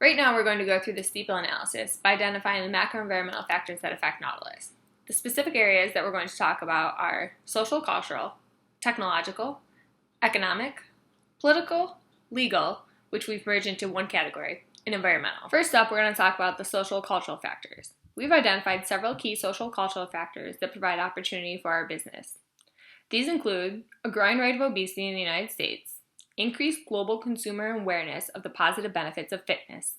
Right now, we're going to go through the STEPLE analysis by identifying the macro-environmental factors that affect Nautilus. The specific areas that we're going to talk about are social, cultural, technological, economic, political, legal, which we've merged into one category, and environmental. First up, we're going to talk about the social cultural factors. We've identified several key social cultural factors that provide opportunity for our business. These include a growing rate of obesity in the United States, increased global consumer awareness of the positive benefits of fitness,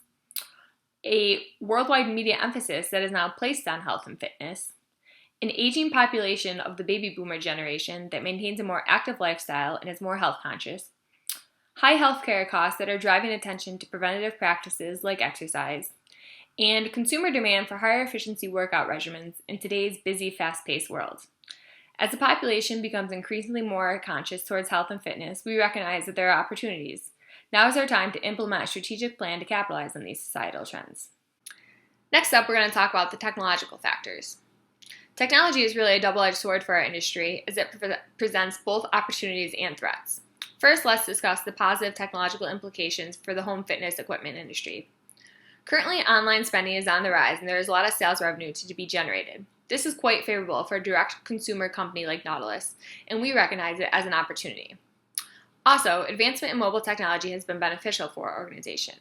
a worldwide media emphasis that is now placed on health and fitness, an aging population of the baby boomer generation that maintains a more active lifestyle and is more health conscious, high healthcare costs that are driving attention to preventative practices like exercise, and consumer demand for higher efficiency workout regimens in today's busy, fast-paced world. As the population becomes increasingly more conscious towards health and fitness, we recognize that there are opportunities. Now is our time to implement a strategic plan to capitalize on these societal trends. Next up, we're going to talk about the technological factors. Technology is really a double-edged sword for our industry as it presents both opportunities and threats. First, let's discuss the positive technological implications for the home fitness equipment industry. Currently, online spending is on the rise and there is a lot of sales revenue to be generated. This is quite favorable for a direct consumer company like Nautilus, and we recognize it as an opportunity. Also, advancement in mobile technology has been beneficial for our organization.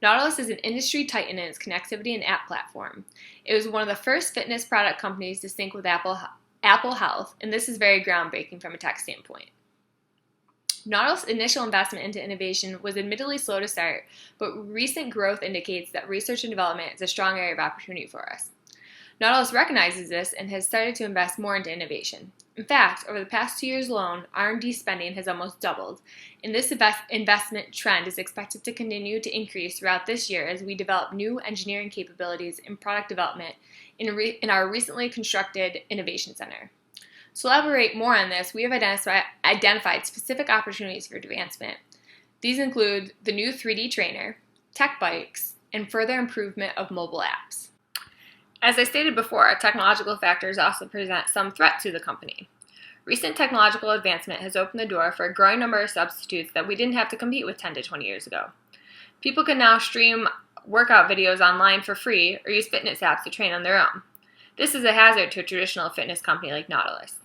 Nautilus is an industry titan in its connectivity and app platform. It was one of the first fitness product companies to sync with Apple Health, and this is very groundbreaking from a tech standpoint. Nautilus' initial investment into innovation was admittedly slow to start, but recent growth indicates that research and development is a strong area of opportunity for us. Nautilus recognizes this and has started to invest more into innovation. In fact, over the past 2 years alone, R&D spending has almost doubled, and this investment trend is expected to continue to increase throughout this year as we develop new engineering capabilities in product development in our recently constructed Innovation Center. To elaborate more on this, we have identified specific opportunities for advancement. These include the new 3D trainer, tech bikes, and further improvement of mobile apps. As I stated before, technological factors also present some threat to the company. Recent technological advancement has opened the door for a growing number of substitutes that we didn't have to compete with 10 to 20 years ago. People can now stream workout videos online for free or use fitness apps to train on their own. This is a hazard to a traditional fitness company like Nautilus.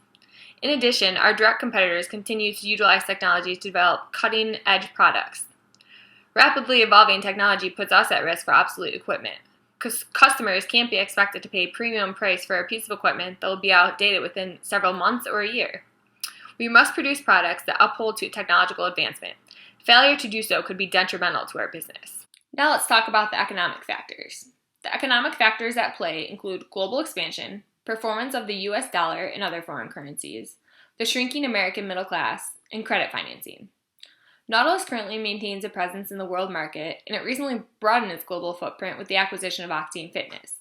In addition, our direct competitors continue to utilize technology to develop cutting-edge products. Rapidly evolving technology puts us at risk for obsolete equipment. Customers can't be expected to pay a premium price for a piece of equipment that will be outdated within several months or a year. We must produce products that uphold to technological advancement. Failure to do so could be detrimental to our business. Now let's talk about the economic factors. The economic factors at play include global expansion, performance of the US dollar and other foreign currencies, the shrinking American middle class, and credit financing. Nautilus currently maintains a presence in the world market, and it recently broadened its global footprint with the acquisition of Octane Fitness.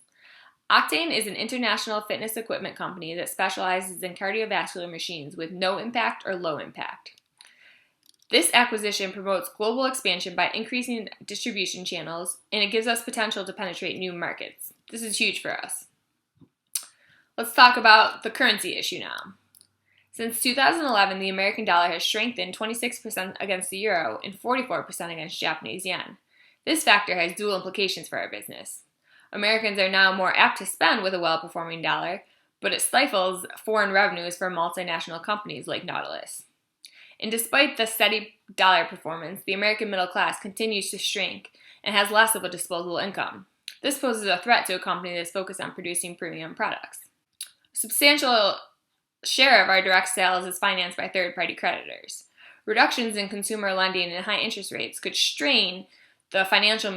Octane is an international fitness equipment company that specializes in cardiovascular machines with no impact or low impact. This acquisition promotes global expansion by increasing distribution channels, and it gives us potential to penetrate new markets. This is huge for us. Let's talk about the currency issue now. Since 2011, the American dollar has strengthened 26% against the euro and 44% against Japanese yen. This factor has dual implications for our business. Americans are now more apt to spend with a well-performing dollar, but it stifles foreign revenues for multinational companies like Nautilus. And despite the steady dollar performance, the American middle class continues to shrink and has less of a disposable income. This poses a threat to a company that is focused on producing premium products. A substantial share of our direct sales is financed by third-party creditors. Reductions in consumer lending and high interest rates could strain the financial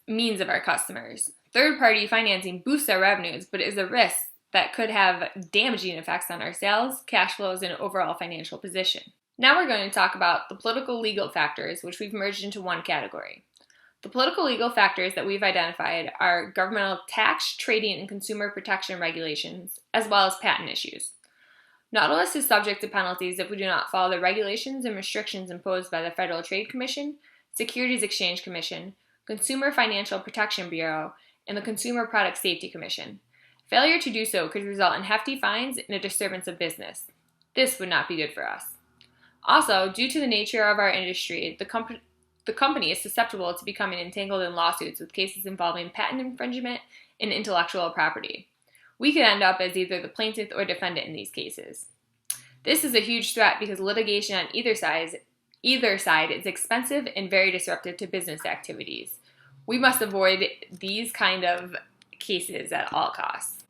means of our customers. Third-party financing boosts our revenues, but is a risk that could have damaging effects on our sales, cash flows, and overall financial position. Now we're going to talk about the political legal factors, which we've merged into one category. The political legal factors that we've identified are governmental tax, trading, and consumer protection regulations, as well as patent issues. Nautilus is subject to penalties if we do not follow the regulations and restrictions imposed by the Federal Trade Commission, Securities Exchange Commission, Consumer Financial Protection Bureau, and the Consumer Product Safety Commission. Failure to do so could result in hefty fines and a disturbance of business. This would not be good for us. Also, due to the nature of our industry, the the company is susceptible to becoming entangled in lawsuits with cases involving patent infringement and intellectual property. We could end up as either the plaintiff or defendant in these cases. This is a huge threat because litigation on either side is expensive and very disruptive to business activities. We must avoid these kind of cases at all costs.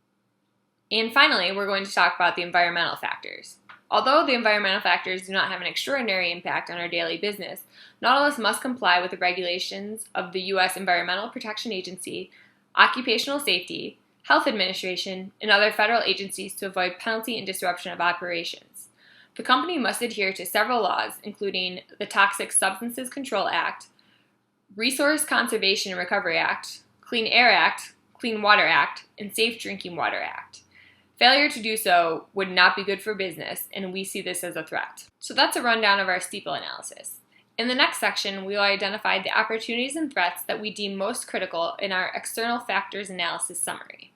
And finally, we're going to talk about the environmental factors. Although the environmental factors do not have an extraordinary impact on our daily business, Nautilus must comply with the regulations of the U.S. Environmental Protection Agency, Occupational Safety, Health Administration, and other federal agencies to avoid penalty and disruption of operations. The company must adhere to several laws, including the Toxic Substances Control Act, Resource Conservation and Recovery Act, Clean Air Act, Clean Water Act, and Safe Drinking Water Act. Failure to do so would not be good for business, and we see this as a threat. So that's a rundown of our STEPLE analysis. In the next section, we will identify the opportunities and threats that we deem most critical in our external factors analysis summary.